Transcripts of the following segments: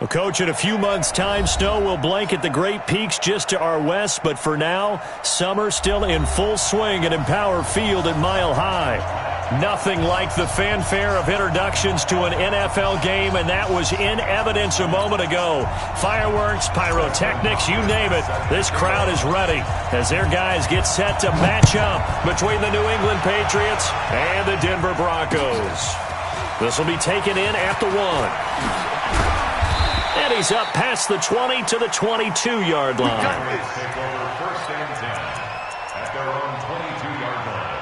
Coach, in a few months' time, snow will blanket the Great Peaks just to our west, but for now, summer still in full swing at Empower Field at Mile High. Nothing like the fanfare of introductions to an NFL game, and that was in evidence a moment ago. Fireworks, pyrotechnics, you name it. This crowd is ready as their guys get set to match up between the New England Patriots and the Denver Broncos. This will be taken in at the 1. And he's up past the 20 to the 22-yard line. Take over first and 10 at their own 22-yard line.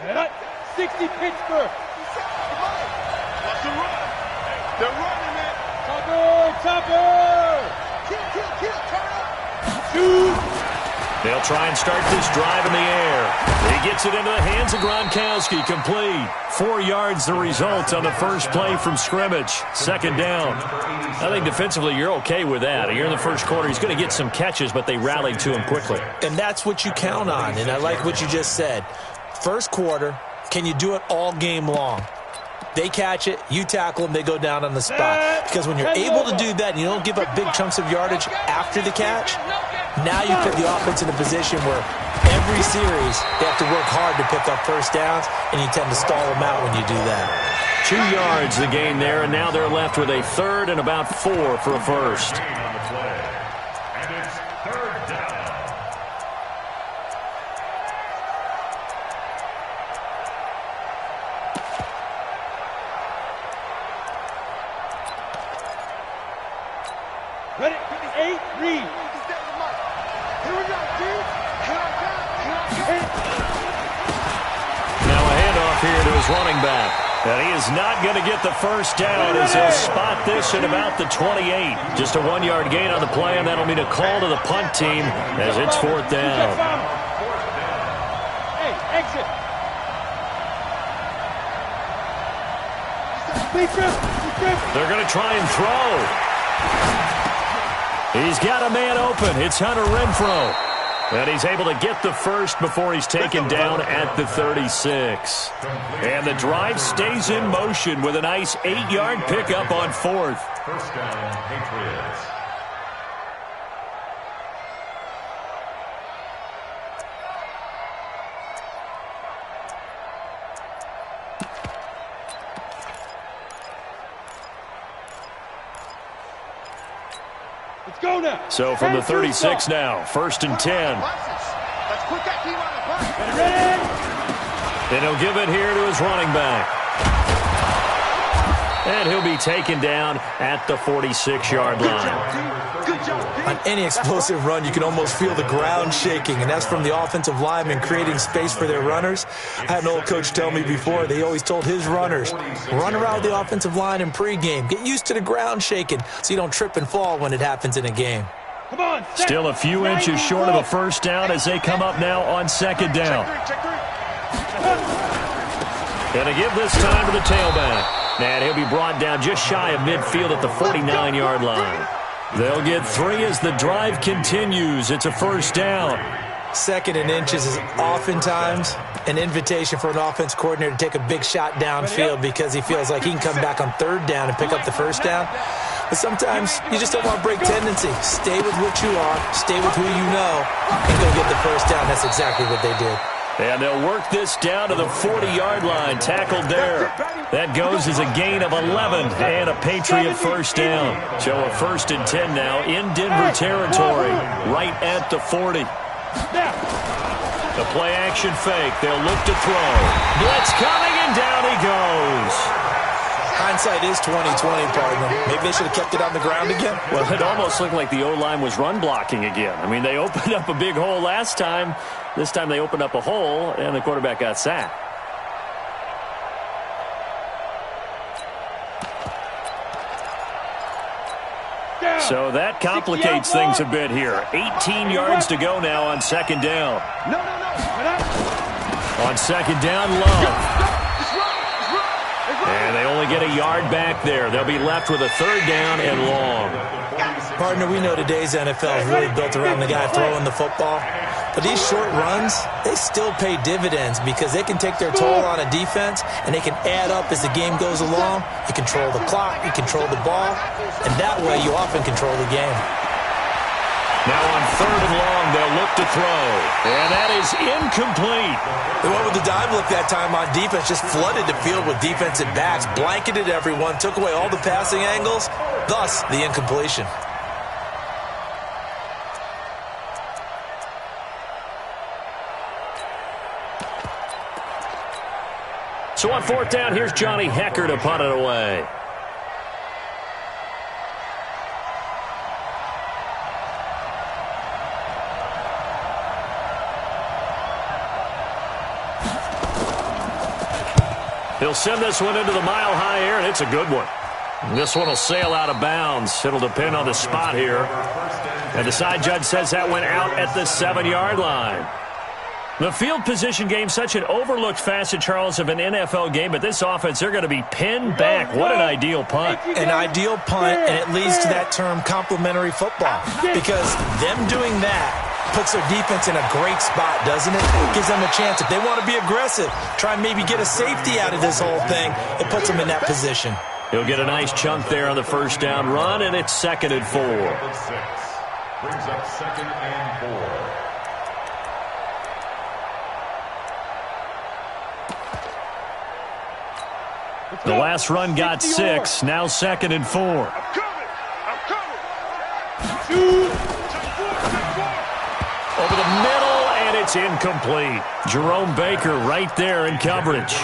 Set up. 60 Pittsburgh. What's the run? They're running it. Topper. Kill. Turn up. Shoot. They'll try and start this drive in the air. He gets it into the hands of Gronkowski. Complete. 4 yards the result on the first play from scrimmage. Second down. I think defensively you're okay with that. You're in the first quarter. He's going to get some catches, but they rallied to him quickly. And that's what you count on, and I like what you just said. First quarter, can you do it all game long? They catch it, you tackle them, they go down on the spot. Because when you're able to do that and you don't give up big chunks of yardage after the catch, now you put the offense in a position where every series they have to work hard to pick up first downs, and you tend to stall them out when you do that. 2 yards the gain there, and now they're left with a third and about 4 for a first. And it's third down. Ready? 8, read. Here we go, dude. Now a handoff here to his running back. And he is not going to get the first down as he'll spot this at about the 28. Just a 1-yard gain on the play, and that'll mean a call to the punt team as it's fourth down. Hey, exit. They're going to try and throw. He's got a man open. It's Hunter Renfrow. And he's able to get the first before he's taken down at the 36. And the drive stays in motion with a nice 8-yard pickup on fourth. First down, Patriots. Let's go now. So from the 36 now, first and 10. Let's put that team on the bus. Ready? And he'll give it here to his running back. And he'll be taken down at the 46-yard line. On any explosive run, you can almost feel the ground shaking, and that's from the offensive linemen creating space for their runners. I had an old coach tell me before, they always told his runners, run around the offensive line in pregame. Get used to the ground shaking so you don't trip and fall when it happens in a game. Come on. Still a few inches short of a first down as they come up now on second down. Going to give this time to the tailback. And he'll be brought down just shy of midfield at the 49-yard line. They'll get 3 as the drive continues. It's a first down. Second and inches is oftentimes an invitation for an offense coordinator to take a big shot downfield because he feels like he can come back on third down and pick up the first down. But sometimes you just don't want to break tendency. Stay with what you are, stay with who you know, and go get the first down. That's exactly what they did. And they'll work this down to the 40-yard line, tackled there. That goes as a gain of 11 and a Patriot first down. So a first and 10 now in Denver territory, right at the 40. The play-action fake. They'll look to throw. Blitz coming, and down he goes. Hindsight is 20/20, partner. Maybe they should have kept it on the ground again. Well, it almost looked like the O-line was run blocking again. I mean, they opened up a big hole last time. This time they opened up a hole, and the quarterback got sacked. So that complicates things a bit here. 18 yards to go now on second down. On second down, Love. And they only get a yard back there. They'll be left with a third down and long. Partner, we know today's NFL is really built around the guy throwing the football. But these short runs, they still pay dividends because they can take their toll on a defense, and they can add up as the game goes along. You control the clock, you control the ball, and that way you often control the game. Now on 3rd and long, they'll look to throw. And that is incomplete. They went with the dive look that time on defense, just flooded the field with defensive backs, blanketed everyone, took away all the passing angles, thus the incompletion. So on 4th down, here's Johnny Hecker to punt it away. He'll send this one into the mile-high air, and it's a good one. This one will sail out of bounds. It'll depend on the spot here. And the side judge says that went out at the 7-yard line. The field position game, such an overlooked facet, Charles, of an NFL game, but this offense, they're going to be pinned back. What an ideal punt. An ideal punt, and it leads to that term complementary football, because them doing that puts their defense in a great spot, doesn't it? Gives them a chance. If they want to be aggressive, try and maybe get a safety out of this whole thing, it puts them in that position. He'll get a nice chunk there on the 1st down run, and it's 2nd and 4. Brings up 2nd and 4. The last run got 6, now 2nd and 4. I'm coming. Over the middle, and it's incomplete. Jerome Baker right there in coverage.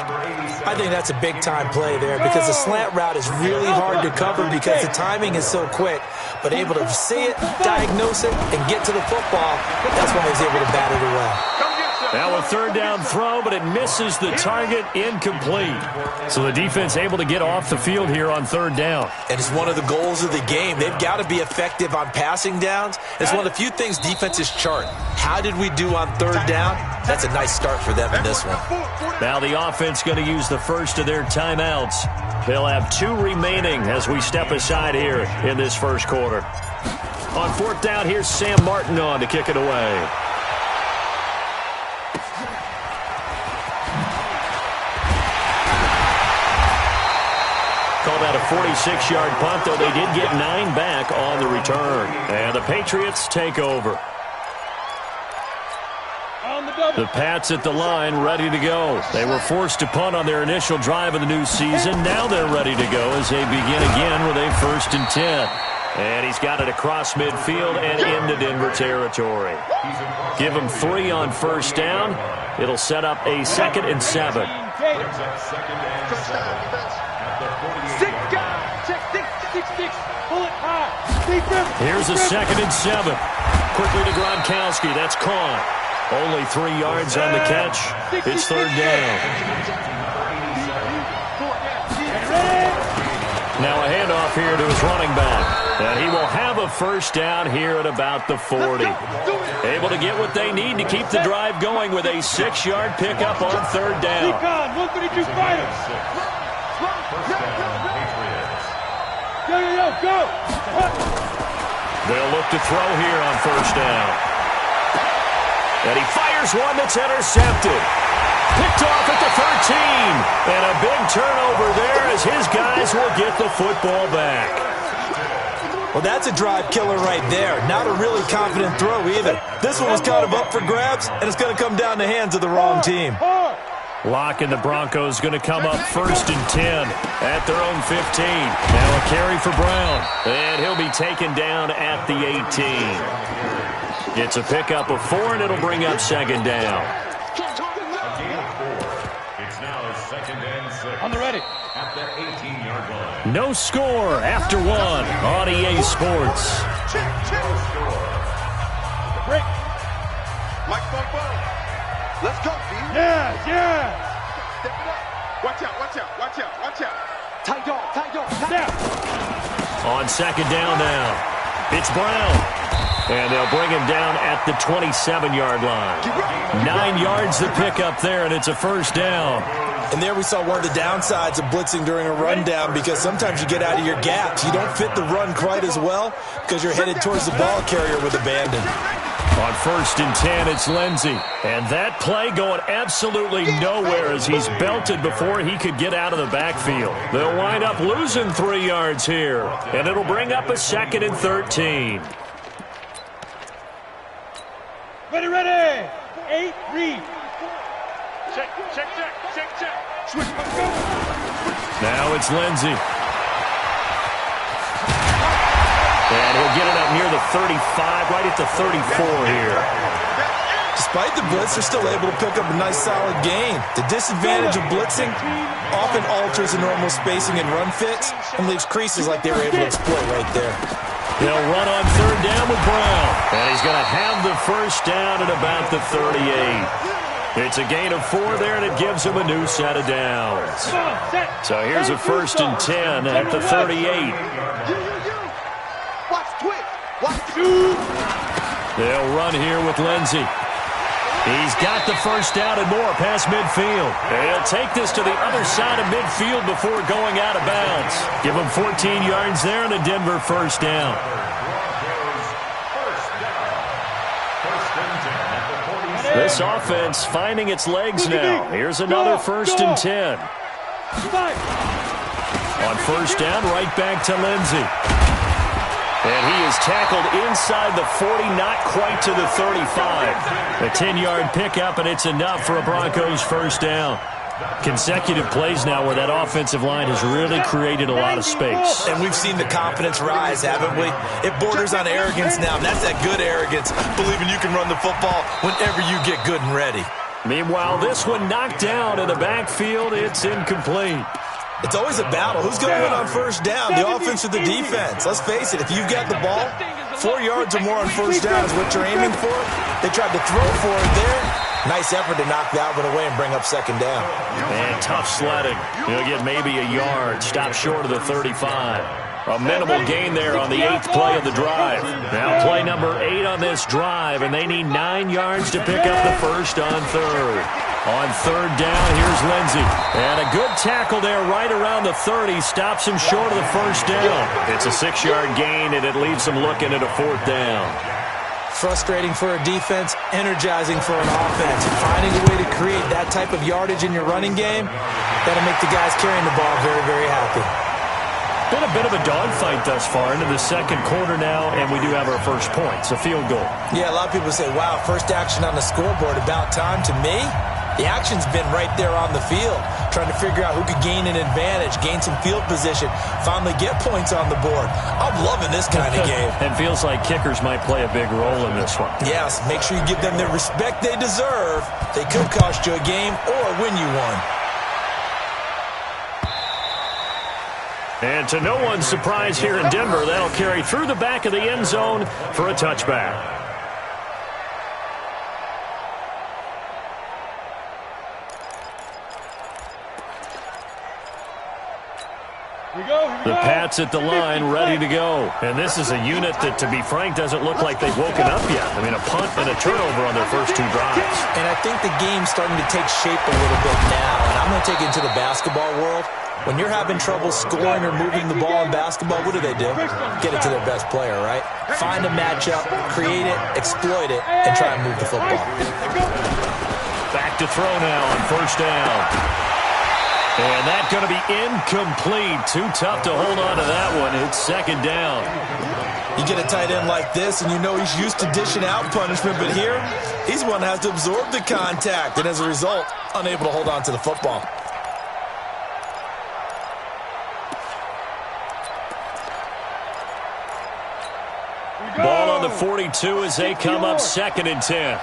I think that's a big-time play there because the slant route is really hard to cover because the timing is so quick. But able to see it, diagnose it, and get to the football, that's when he's able to bat it away. Now a 3rd down throw, but it misses the target, incomplete. So the defense able to get off the field here on 3rd down. And it's one of the goals of the game. They've got to be effective on passing downs. It's one of the few things defenses chart. How did we do on 3rd down? That's a nice start for them in this one. Now the offense going to use the first of their timeouts. They'll have 2 remaining as we step aside here in this 1st quarter. On 4th down, here's Sam Martin on to kick it away. Call that a 46-yard punt, though they did get 9 back on the return. And the Patriots take over. The Pats at the line, ready to go. They were forced to punt on their initial drive of the new season. Now they're ready to go as they begin again with a 1st and 10. And he's got it across midfield and into Denver territory. Give him 3 on 1st down. It'll set up a 2nd and 7. Here's a 2nd and 7. Quickly to Gronkowski. That's caught. Only 3 yards on the catch. It's 3rd down. Now a handoff here to his running back. And he will have a 1st down here at about the 40. Able to get what they need to keep the drive going with a 6-yard pickup on 3rd down. 132 fighters. Go. They'll look to throw here on 1st down. And he fires one that's intercepted. Picked off at the 13. And a big turnover there as his guys will get the football back. Well, that's a drive killer right there. Not a really confident throw either. This one was kind of up for grabs, and it's going to come down the hands of the wrong team. Lock and the Broncos going to come up 1st and 10 at their own 15. Now a carry for Brown. And he'll be taken down at the 18. It's a pickup of 4, and it'll bring up 2nd down. It's now 2nd and 6. On the ready. At the 18-yard line. No score after 1 on EA Sports. Break. Mike Bumbo. Let's go, D. Yeah. Step it up. Watch out. Tight dog. Down. On 2nd down now, it's Brown. And they'll bring him down at the 27-yard line. 9 yards to pick up there, and it's a 1st down. And there we saw one of the downsides of blitzing during a rundown because sometimes you get out of your gaps. You don't fit the run quite as well because you're headed towards the ball carrier with abandon. On 1st and 10, it's Lindsey. And that play going absolutely nowhere as he's belted before he could get out of the backfield. They'll wind up losing 3 yards here. And it'll bring up a 2nd and 13. Ready. 8, read. Check. Switch. Now it's Lindsey. And he'll get it up near the 35, right at the 34 here. Despite the blitz, they're still able to pick up a nice solid gain. The disadvantage of blitzing often alters the normal spacing and run fits and leaves creases like they were able to exploit right there. They'll run on 3rd down with Brown. And he's going to have the 1st down at about the 38. It's a gain of 4 there, and it gives him a new set of downs. So here's a 1st and 10 at the 38. They'll run here with Lindsey. He's got the 1st down and more past midfield. He'll take this to the other side of midfield before going out of bounds. Give him 14 yards there and a Denver 1st down. This offense finding its legs now. Here's another 1st and 10. On 1st down, right back to Lindsey. And he is tackled inside the 40, not quite to the 35. A 10-yard pickup, and it's enough for a Broncos 1st down. Consecutive plays now where that offensive line has really created a lot of space. And we've seen the confidence rise, haven't we? It borders on arrogance now, and that's that good arrogance, believing you can run the football whenever you get good and ready. Meanwhile, this one knocked down in the backfield. It's incomplete. It's always a battle. Who's going to win on 1st down, the offense or the defense? Let's face it, if you've got the ball, 4 yards or more on 1st down is what you're aiming for. They tried to throw for it there. Nice effort to knock that one away and bring up 2nd down. And tough sledding. He'll get maybe a yard. Stop short of the 35. A minimal gain there on the 8th play of the drive. Now play number 8 on this drive, and they need 9 yards to pick up the 1st on 3rd. On 3rd down, here's Lindsey. And a good tackle there right around the 30. Stops him short of the 1st down. It's a 6-yard gain, and it leaves him looking at a 4th down. Frustrating for a defense, energizing for an offense. Finding a way to create that type of yardage in your running game, that'll make the guys carrying the ball very, very happy. Been a bit of a dogfight thus far into the 2nd quarter now, and we do have our 1st point. It's a field goal. Yeah, a lot of people say, wow, first action on the scoreboard, about time. To me, the action's been right there on the field, trying to figure out who could gain an advantage, gain some field position, finally get points on the board. I'm loving this kind of game. And feels like kickers might play a big role in this one. Yes, make sure you give them the respect they deserve. They could cost you a game or win you one. And to no one's surprise here in Denver, that'll carry through the back of the end zone for a touchback. The Pats at the line, ready to go. And this is a unit that, to be frank, doesn't look like they've woken up yet. I mean, a punt and a turnover on their first 2 drives. And I think the game's starting to take shape a little bit now. And I'm going to take it into the basketball world. When you're having trouble scoring or moving the ball in basketball, what do? Get it to their best player, right? Find a matchup, create it, exploit it, and try and move the football. Back to throw now on 1st down. And that's going to be incomplete. Too tough to hold on to that one. It's 2nd down. You get a tight end like this, and you know he's used to dishing out punishment, but here, he's one that has to absorb the contact, and as a result, unable to hold on to the football. Ball on the 42 as they come up 2nd and 10.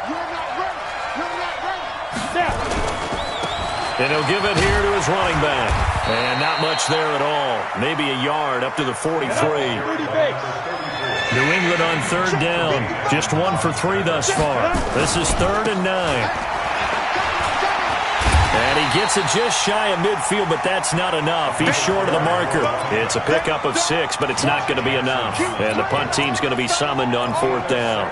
And he'll give it here to his running back. And not much there at all. Maybe a yard up to the 43. New England on 3rd down. Just 1 for 3 thus far. This is 3rd and 9. And he gets it just shy of midfield, but that's not enough. He's short of the marker. It's a pickup of 6, but it's not going to be enough. And the punt team's going to be summoned on 4th down.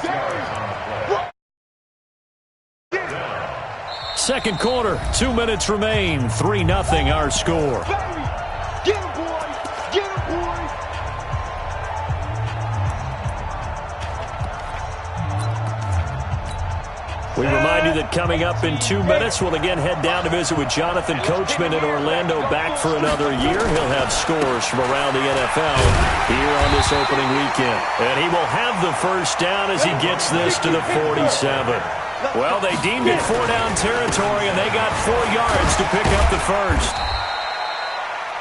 2nd quarter, 2 minutes remain. 3-0 our score. Get him, boy! Get him, boy! We remind you that coming up in 2 minutes, we'll again head down to visit with Jonathan Coachman in Orlando, back for another year. He'll have scores from around the NFL here on this opening weekend. And he will have the first down as he gets this to the 47. Well, they deemed it 4-down territory, and they got 4 yards to pick up the first.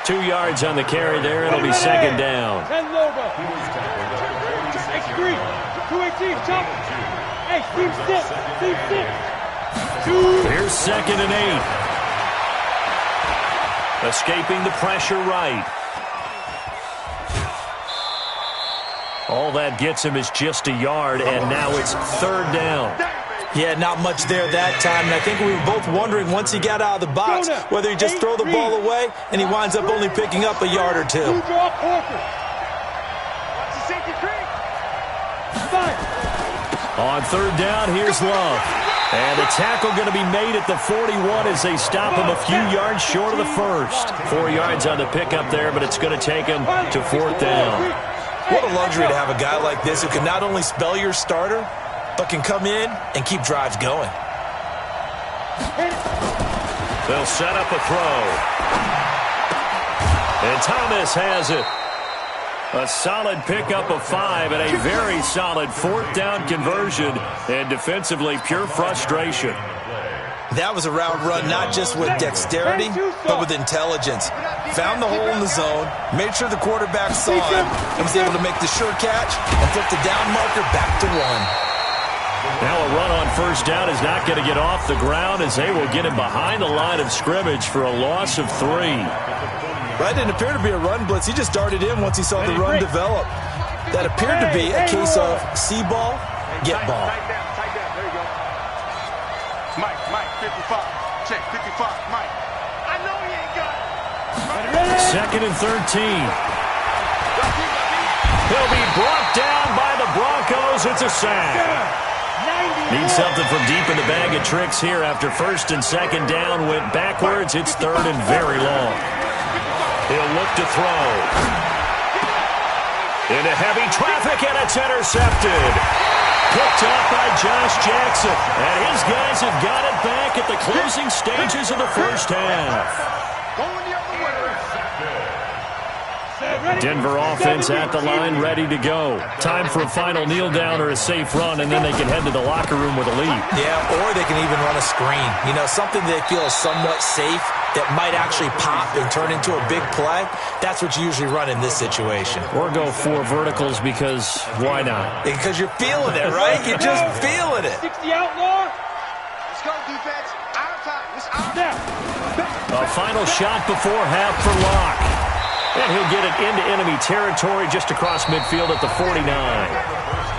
2 yards on the carry there. It'll be second down. 10 logo. X3. 218. Chop. Hey, Steve 6. Steve 6. 2. Here's second and 8. Escaping the pressure right. All that gets him is just a yard, and now it's third down. Yeah, not much there that time, and I think we were both wondering once he got out of the box whether he just throw the ball away, and he winds up only picking up a yard or 2. On third down, here's Love. And the tackle going to be made at the 41 as they stop him a few yards short of the first. 4 yards on the pickup there, but it's going to take him to fourth down. What a luxury to have a guy like this who can not only spell your starter, but can come in and keep drives going. They'll set up a throw. And Thomas has it. A solid pickup of 5 and a very solid fourth down conversion. And defensively, pure frustration. That was a route run not just with dexterity, but with intelligence. Found the hole in the zone, made sure the quarterback saw him, and was able to make the sure catch and flip the down marker back to 1. Now a run on first down is not going to get off the ground as they will get him behind the line of scrimmage for a loss of 3. That didn't appear to be a run blitz. He just darted in once he saw the run develop. That appeared to be a case of see ball, get ball. Tight down. There you go. Mike, 55. Check, 55, Mike. I know he ain't got it. Second and 13. He'll be brought down by the Broncos. It's a sack. Need something from deep in the bag of tricks here after first and second down went backwards. It's third and very long. He'll look to throw. Into heavy traffic, and it's intercepted. Picked up by Josh Jackson. And his guys have got it back at the closing stages of the first half. Going the other way. Denver offense at the line, ready to go. Time for a final kneel down or a safe run, and then they can head to the locker room with a lead. Yeah, or they can even run a screen. You know, something they feel is somewhat safe that might actually pop and turn into a big play. That's what you usually run in this situation. Or go 4 verticals because why not? Because you're feeling it, right? You're just feeling it. 60 outlaw. Let's go, defense. Our time. It's our time. A final shot before half for Locke. And he'll get it into enemy territory just across midfield at the 49.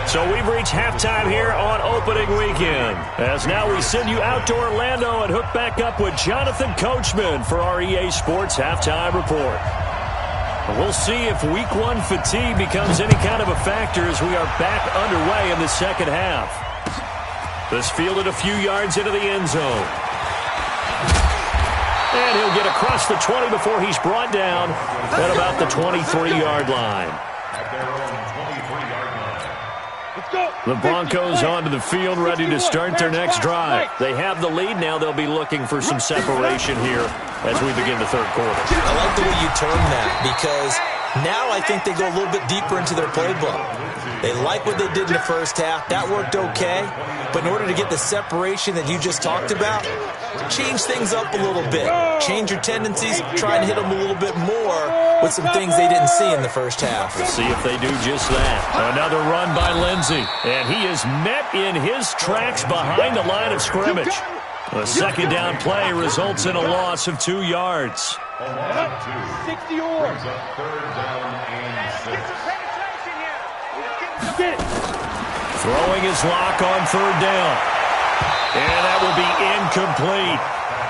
So we've reached halftime here on opening weekend. As now we send you out to Orlando and hook back up with Jonathan Coachman for our EA Sports Halftime Report. We'll see if Week 1 fatigue becomes any kind of a factor as we are back underway in the second half. This fielded a few yards into the end zone. And he'll get across the 20 before he's brought down at about the 23-yard line. The Broncos onto the field, ready to start their next drive. They have the lead. Now they'll be looking for some separation here as we begin the third quarter. I like the way you term that because now I think they go a little bit deeper into their playbook. They like what they did in the first half. That worked okay. But in order to get the separation that you just talked about, change things up a little bit. Change your tendencies. Try and hit them a little bit more with some things they didn't see in the first half. We'll see if they do just that. Another run by Lindsey. And he is met in his tracks behind the line of scrimmage. The second down play results in a loss of 2 yards. 60 oars. Throwing his lock on third down. And that will be incomplete.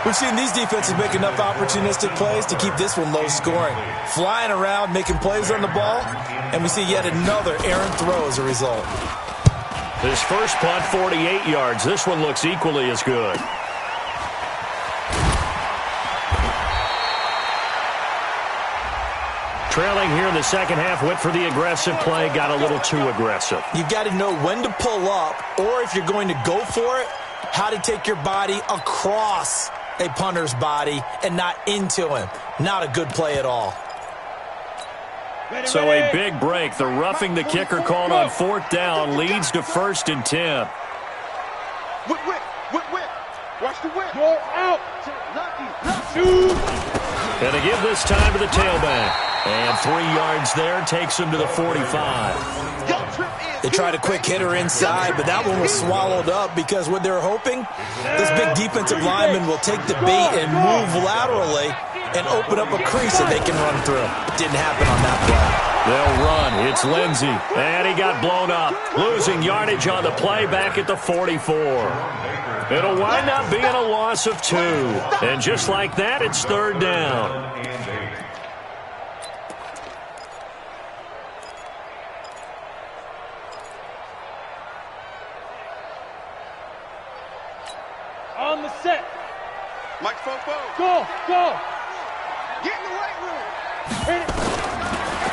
We've seen these defenses make enough opportunistic plays to keep this one low scoring. Flying around, making plays on the ball, and we see yet another errant throw as a result. His first punt, 48 yards. This one looks equally as good. Trailing here in the second half, went for the aggressive play, got a little too aggressive. You've got to know when to pull up, or if you're going to go for it, how to take your body across a punter's body and not into him. Not a good play at all. So a big break. The roughing the kicker called on 4th down leads to 1st and 10. Whip. Watch the whip. Go out. And they give this time to the tailback. And 3 yards there takes him to the 45. They tried a quick hitter inside, but that one was swallowed up because what they're hoping, this big defensive lineman will take the bait and move laterally and open up a crease that they can run through. Didn't happen on that play. They'll run. It's Lindsey. And he got blown up. Losing yardage on the play back at the 44. It'll wind up being a loss of 2. And just like that, it's 3rd down. On the set. Mike Fofo. Go. Get in the right room. Hit it.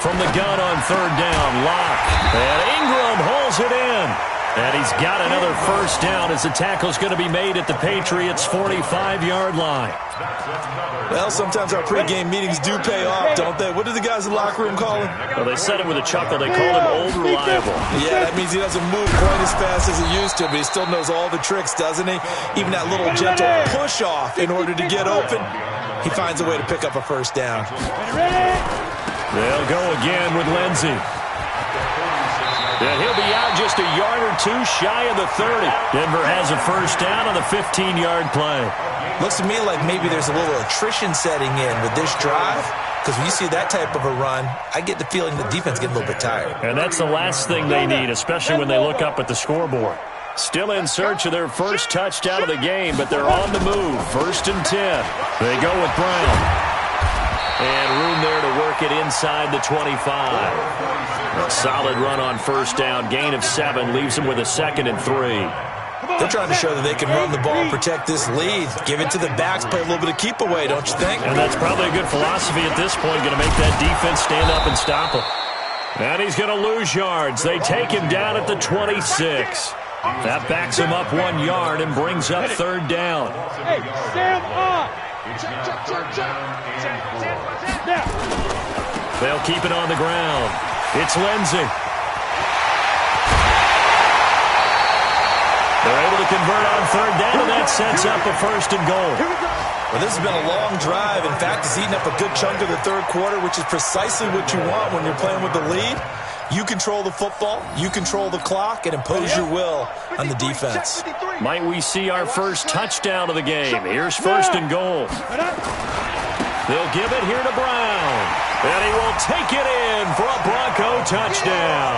From the gun on 3rd down, Locke. And Ingram holds it in. And he's got another 1st down as the tackle's going to be made at the Patriots' 45-yard line. Well, sometimes our pregame meetings do pay off, don't they? What do the guys in the locker room call him? Well, they said it with a chuckle. They called him Old Reliable. Yeah, that means he doesn't move quite as fast as he used to, but he still knows all the tricks, doesn't he? Even that little gentle push-off in order to get open, he finds a way to pick up a 1st down. They'll go again with Lindsey. And he'll be out just a yard or 2 shy of the 30. Denver has a 1st down on the 15-yard play. Looks to me like maybe there's a little attrition setting in with this drive, because when you see that type of a run, I get the feeling the defense getting a little bit tired. And that's the last thing they need, especially when they look up at the scoreboard. Still in search of their first touchdown of the game, but they're on the move. 1st and 10. They go with Brown. And room there to work it inside the 25. A solid run on 1st down. Gain of 7 leaves them with a 2nd and 3. They're trying to show that they can run the ball and protect this lead. Give it to the backs, play a little bit of keep away, don't you think? And that's probably a good philosophy at this point. Going to make that defense stand up and stop him. And he's going to lose yards. They take him down at the 26. That backs him up 1 yard and brings up 3rd down. Hey, stand up. They'll keep it on the ground. It's Lindsey. They're able to convert on 3rd down, and that sets up a 1st and goal. Well, this has been a long drive. In fact, it's eaten up a good chunk of the 3rd quarter, which is precisely what you want when you're playing with the lead. You control the football, you control the clock, and impose your will on the defense. Might we see our first touchdown of the game? Here's 1st and goal. They'll give it here to Brown. And he will take it in for a Bronco touchdown.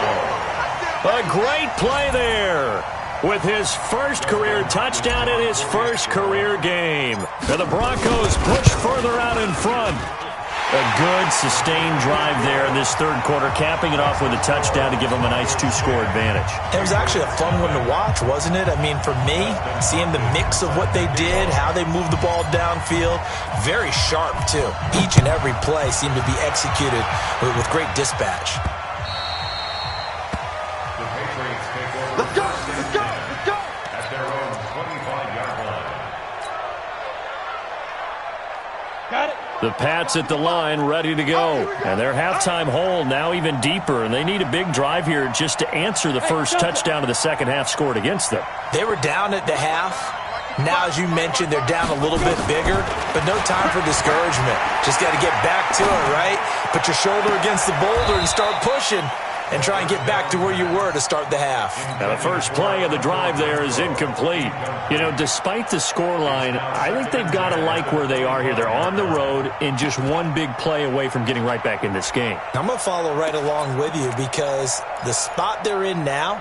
A great play there with his first career touchdown in his first career game. And the Broncos push further out in front. A good, sustained drive there in this 3rd quarter, capping it off with a touchdown to give them a nice 2-score advantage. It was actually a fun one to watch, wasn't it? I mean, for me, seeing the mix of what they did, how they moved the ball downfield, very sharp, too. Each and every play seemed to be executed with great dispatch. Let's go. At their own 25-yard line. Got it. The Pats at the line, ready to go. And their halftime hole now even deeper, and they need a big drive here just to answer the first touchdown of the second half scored against them. They were down at the half. Now, as you mentioned, they're down a little bit bigger, but no time for discouragement. Just got to get back to it, right? Put your shoulder against the boulder and start pushing. And try and get back to where you were to start the half. Now the first play of the drive there is incomplete. You know, despite the scoreline, I think they've got to like where they are here. They're on the road and just one big play away from getting right back in this game. I'm going to follow right along with you because the spot they're in now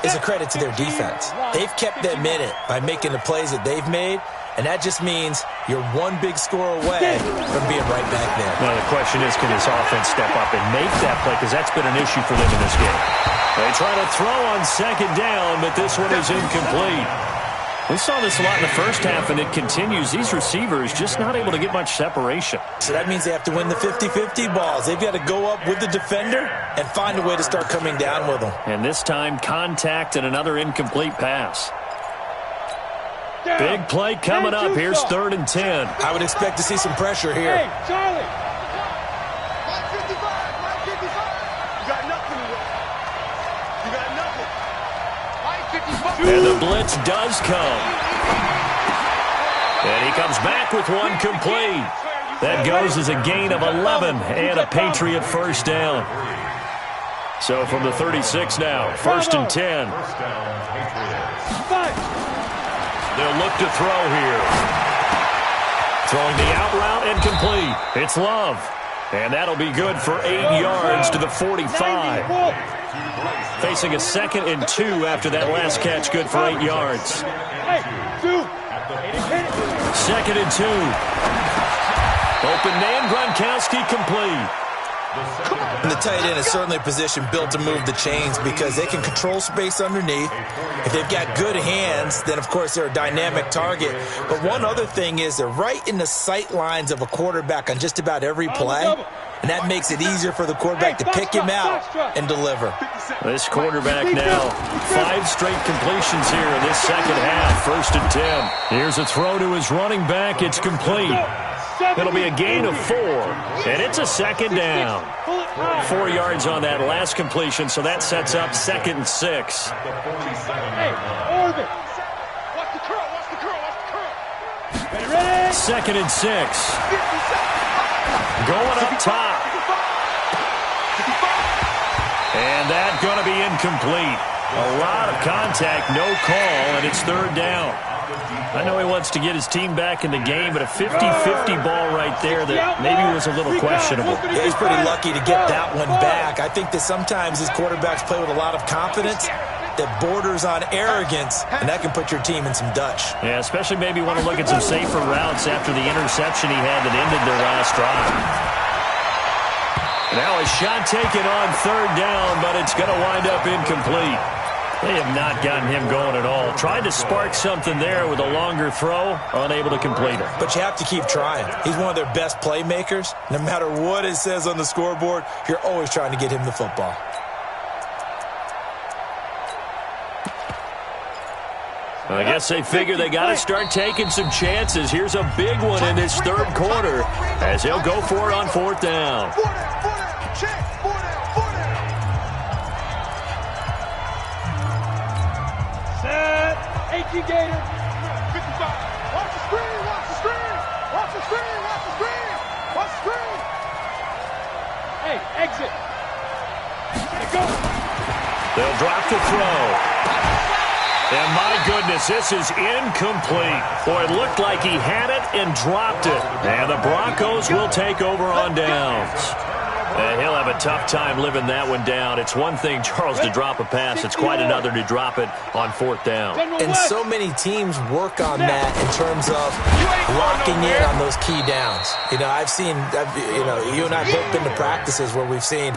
is a credit to their defense. They've kept them in it by making the plays that they've made. And that just means you're one big score away from being right back there. Now, the question is, can this offense step up and make that play? Because that's been an issue for them in this game. They try to throw on 2nd down, but this one is incomplete. We saw this a lot in the first half, and it continues. These receivers just not able to get much separation. So that means they have to win the 50-50 balls. They've got to go up with the defender and find a way to start coming down with them. And this time, contact and another incomplete pass. Big play coming up. Here's 3rd and 10. I would expect to see some pressure here. Hey, Charlie. Mike 55, Mike 55. You got nothing to You got nothing. Mike 55. And the blitz does come. And he comes back with one complete. That goes as a gain of 11 and a Patriot first down. So from the 36 now, 1st and 10. They'll look to throw here. Throwing the out route and complete. It's Love. And that'll be good for 8 yards to the 45. Facing a 2nd and 2 after that last catch, good for 8 yards. 2nd and 2. Open man, Gronkowski complete. And the tight end is certainly a position built to move the chains because they can control space underneath. If they've got good hands, then, of course, they're a dynamic target. But one other thing is they're right in the sight lines of a quarterback on just about every play, and that makes it easier for the quarterback to pick him out and deliver. This quarterback now, 5 straight completions here in this second half, 1st and 10. Here's a throw to his running back. It's complete. It'll be a gain of 4, and it's a 2nd down. 4 yards on that last completion, so that sets up 2nd and 6. Hey, Orbit. Watch the curl, watch the curl, watch the curl. Ready? 2nd and 6. Going up top. And that's going to be incomplete. A lot of contact, no call, and it's 3rd down. I know he wants to get his team back in the game, but a 50-50 ball right there that maybe was a little questionable. Yeah, he's pretty lucky to get that one back. I think that sometimes his quarterbacks play with a lot of confidence that borders on arrogance, and that can put your team in some Dutch. Yeah, especially maybe want to look at some safer routes after the interception he had that ended their last drive. Now a shot taken on 3rd down, but it's going to wind up incomplete. They have not gotten him going at all. Tried to spark something there with a longer throw, unable to complete it. But you have to keep trying. He's one of their best playmakers. No matter what it says on the scoreboard, you're always trying to get him the football. I guess they figure they got to start taking some chances. Here's a big one in this 3rd quarter as he'll go for it on 4th down. Gator. 55. Watch the screen, watch the screen. Watch the screen, watch the screen. Watch the screen. Hey, exit. Go. They'll drop the throw. And my goodness, this is incomplete. Boy, it looked like he had it and dropped it. And the Broncos will take over on downs. And he'll have a tough time living that one down. It's one thing, Charles, to drop a pass. It's quite another to drop it on 4th down. And so many teams work on that in terms of locking in on those key downs. You know, you and I have both been to practices where we've seen,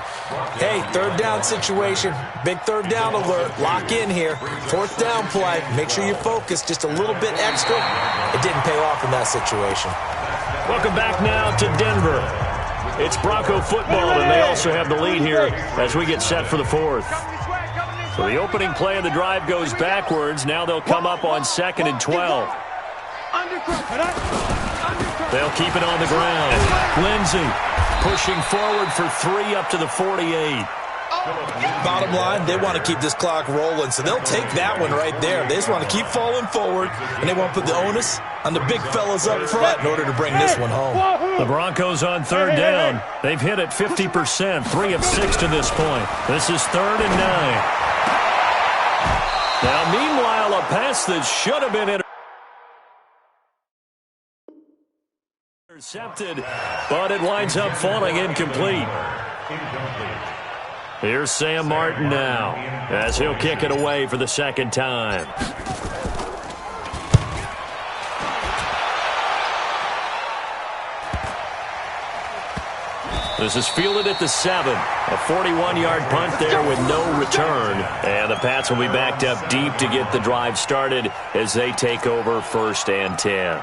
hey, 3rd down situation, big 3rd down alert, lock in here. 4th down play, make sure you focus just a little bit extra. It didn't pay off in that situation. Welcome back now to Denver. It's Bronco football, and they also have the lead here as we get set for the 4th. So the opening play of the drive goes backwards. Now they'll come up on 2nd and 12. They'll keep it on the ground. Lindsey pushing forward for 3 up to the 48. Bottom line, they want to keep this clock rolling, so they'll take that one right there. They just want to keep falling forward, and they want to put the onus on the big fellas up front in order to bring this one home. The Broncos on 3rd down. They've hit it 50%, 3 of 6 to this point. This is 3rd and 9. Now, meanwhile, a pass that should have been intercepted, but it winds up falling incomplete. Here's Sam Martin now as he'll kick it away for the 2nd time. This is fielded at the 7. A 41-yard punt there with no return. And the Pats will be backed up deep to get the drive started as they take over 1st and 10.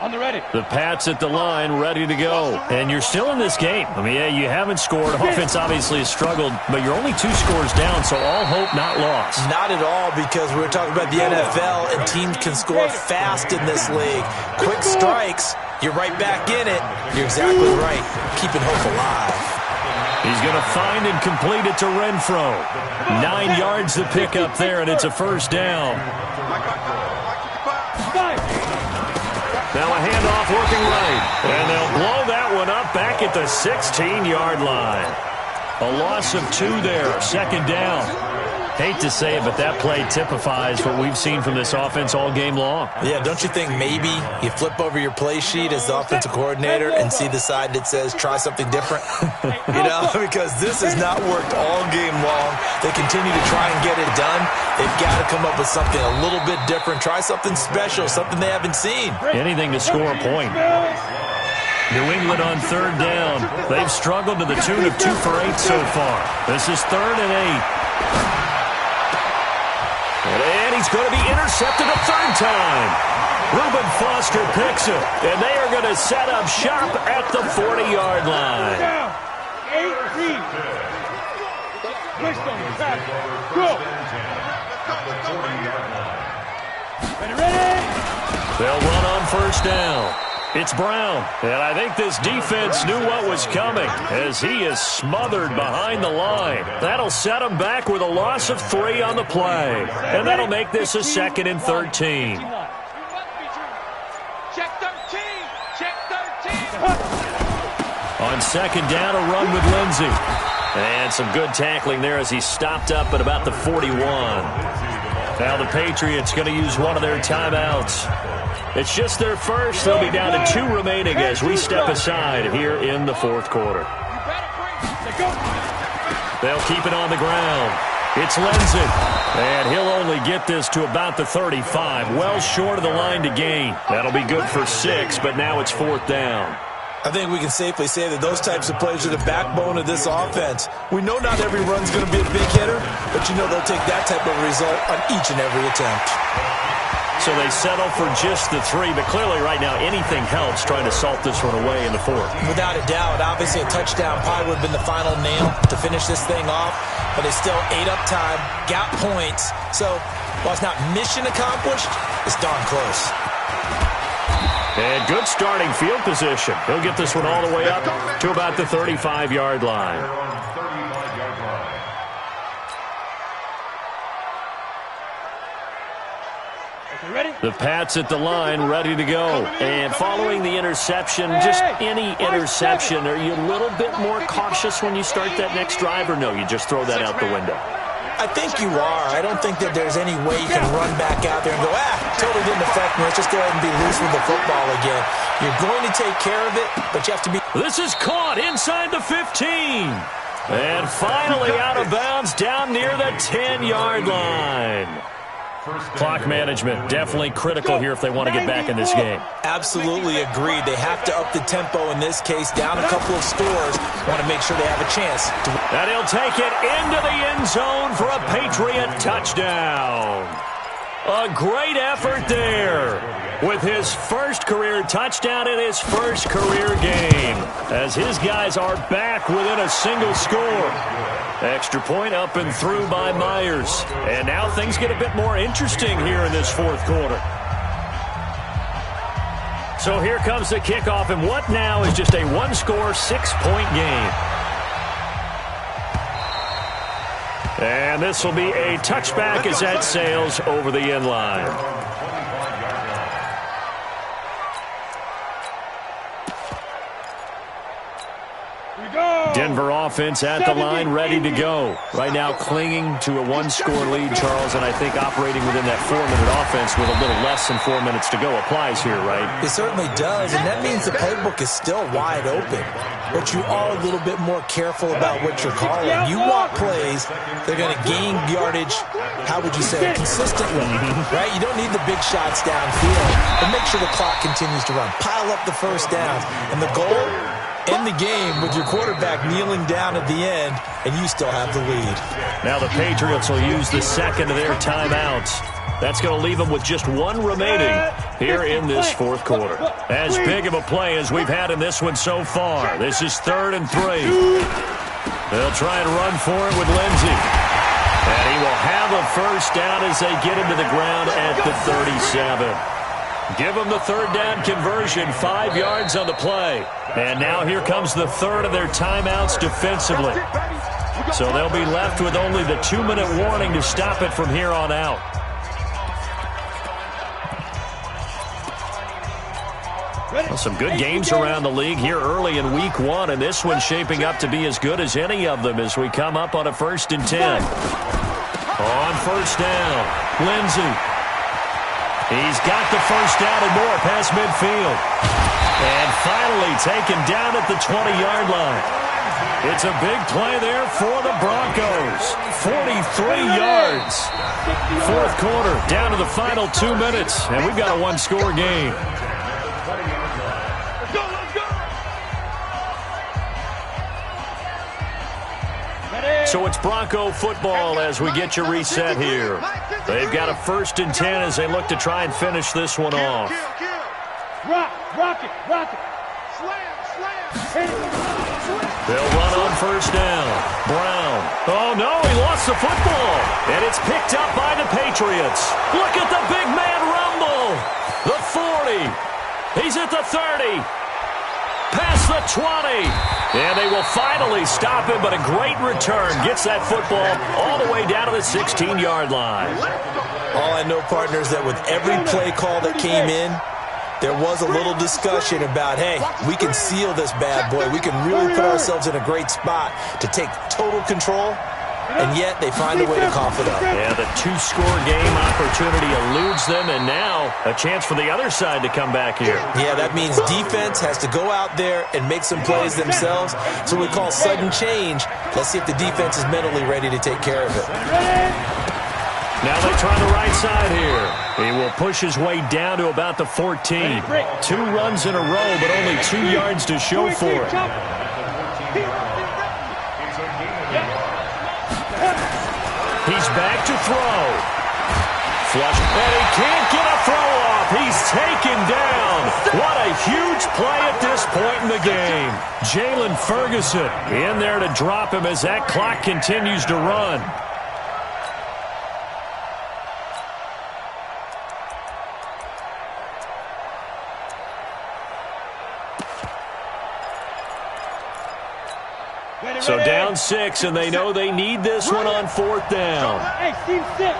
On the ready. The Pats at the line, ready to go. And you're still in this game. I mean, yeah, you haven't scored. Offense obviously has struggled, but you're only 2 scores down, so all hope not lost. Not at all, because we were talking about the NFL, and teams can score fast in this league. Quick strikes, you're right back in it. You're exactly right. Keeping hope alive. He's going to find and complete it to Renfro. 9 yards to pick up there, and it's a first down. Now a handoff working right. And they'll blow that one up back at the 16-yard line. A loss of 2 there, second down. Hate to say it, but that play typifies what we've seen from this offense all game long. Yeah, don't you think maybe you flip over your play sheet as the offensive coordinator and see the side that says try something different? You know, because this has not worked all game long. They continue to try and get it done. They've got to come up with something a little bit different. Try something special, something they haven't seen. Anything to score a point. New England on third down. They've struggled to the tune of 2 for 8 so far. This is 3rd and 8. And he's going to be intercepted a 3rd time. Reuben Foster picks it, and they are going to set up shop at the 40-yard line. 18. Twist on the track. Go. Ready? They'll run on first down. It's Brown, and I think this defense knew what was coming as he is smothered behind the line. That'll set him back with a loss of 3 on the play, and that'll make this a 2nd and 13. Check 13. Check 13. On 2nd down, a run with Lindsey. And some good tackling there as he stopped up at about the 41. Now the Patriots going to use one of their timeouts. It's just their first. They'll be down to 2 remaining as we step aside here in the 4th quarter. They'll keep it on the ground. It's Lindsey. And he'll only get this to about the 35. Well short of the line to gain. That'll be good for 6, but now it's 4th down. I think we can safely say that those types of plays are the backbone of this offense. We know not every run's going to be a big hitter, but you know they'll take that type of result on each and every attempt. So they settle for just the 3, but clearly right now anything helps trying to salt this one away in the 4th. Without a doubt, obviously a touchdown probably would have been the final nail to finish this thing off, but they still ate up time, got points. So while it's not mission accomplished, it's darn close. And good starting field position. He'll get this one all the way up to about the 35-yard line. The Pats at the line, ready to go. And following the interception, just any interception, are you a little bit more cautious when you start that next drive, or no, you just throw that out the window? I think you are. I don't think that there's any way you can run back out there and go, totally didn't affect me. Let's just go ahead and be loose with the football again. You're going to take care of it, but you have to be... This is caught inside the 15. And finally out of bounds down near the 10-yard line. Clock management definitely critical here if they want to get back in this game. Absolutely agreed. They have to up the tempo in this case, down a couple of scores. Want to make sure they have a chance. And he'll take it into the end zone for a Patriot touchdown. A great effort there with his first career touchdown in his first career game as his guys are back within a single score. Extra point up and through by Myers. And now things get a bit more interesting here in this 4th quarter. So here comes the kickoff, and what now is just a 1-score, 6-point game. And this will be a touchback as that sails over the end line. Denver offense at the line, ready to go. Right now clinging to a 1-score lead, Charles, and I think operating within that 4-minute offense with a little less than 4 minutes to go applies here, right? It certainly does, and that means the playbook is still wide open. But you are a little bit more careful about what you're calling. You want plays that are going to gain yardage, how would you say, consistently, right? You don't need the big shots downfield, but make sure the clock continues to run. Pile up the first downs, and the goal, end the game with your quarterback kneeling down at the end, and you still have the lead. Now the Patriots will use the second of their timeouts. That's going to leave them with just 1 remaining. here in this fourth quarter. As big of a play as we've had in this one so far. This is 3rd and 3. They'll try and run for it with Lindsey. And he will have a first down as they get him to the ground at the 37. Give them the 3rd down conversion, 5 yards on the play. And now here comes the 3rd of their timeouts defensively. So they'll be left with only the 2-minute warning to stop it from here on out. Well, some good games around the league here early in week 1, and this one's shaping up to be as good as any of them as we come up on a 1st and 10. On first down, Lindsey. He's got the first down and more past midfield. And finally taken down at the 20-yard line. It's a big play there for the Broncos. 43 yards. Fourth quarter, down to the final 2 minutes, and we've got a one-score game. So it's Bronco football as we get you reset here. They've got a 1st and 10 as they look to try and finish this one off. Rock it. Slam. They'll run on first down. Brown. Oh, no, he lost the football. And it's picked up by the Patriots. Look at the big man rumble. The 40. He's at the 30. Past the 20. And they will finally stop him, but a great return. Gets that football all the way down to the 16-yard line. All I know, partners, that with every play call that came in, there was a little discussion about, hey, we can seal this bad boy. We can really put ourselves in a great spot to take total control. And yet they find a way to cough it up. Yeah, the 2-score game opportunity eludes them, and now a chance for the other side to come back here. Yeah, that means defense has to go out there and make some plays themselves. So we call sudden change. Let's see if the defense is mentally ready to take care of it. Now they try the right side here. He will push his way down to about the 14. 2 runs in a row, but only 2 yards to show for it. He's back to throw. Flush, and he can't get a throw off. He's taken down. What a huge play at this point in the game. Jalen Ferguson in there to drop him as that clock continues to run. So down 6, and they know they need this one on 4th down. Hey, team 6.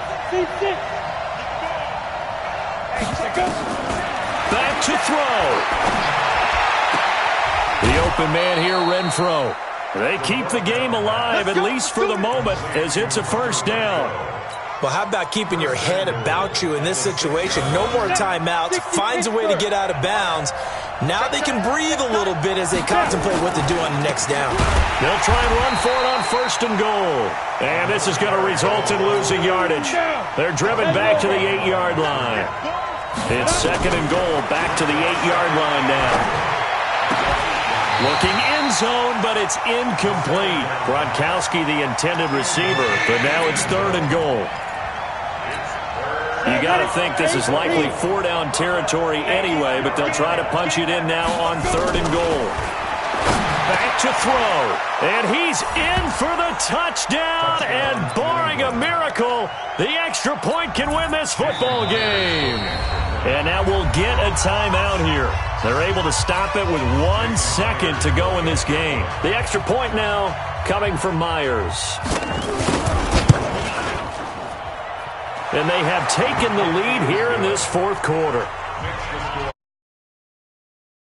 Back to throw. The open man here, Renfro. They keep the game alive, at least for the moment, as it's a first down. Well, how about keeping your head about you in this situation? No more timeouts. Finds a way to get out of bounds. Now they can breathe a little bit as they contemplate what to do on the next down. They'll try and run for it on 1st and goal. And this is going to result in losing yardage. They're driven back to the 8-yard line. It's 2nd and goal, back to the 8-yard line now. Looking end zone, but it's incomplete. Gronkowski, the intended receiver, but now it's 3rd and goal. You got to think this is likely 4-down territory anyway, but they'll try to punch it in now on 3rd and goal. Back to throw, and he's in for the touchdown, and barring a miracle, the extra point can win this football game. And now we'll get a timeout here. They're able to stop it with 1 second to go in this game. The extra point now coming from Myers. And they have taken the lead here in this fourth quarter.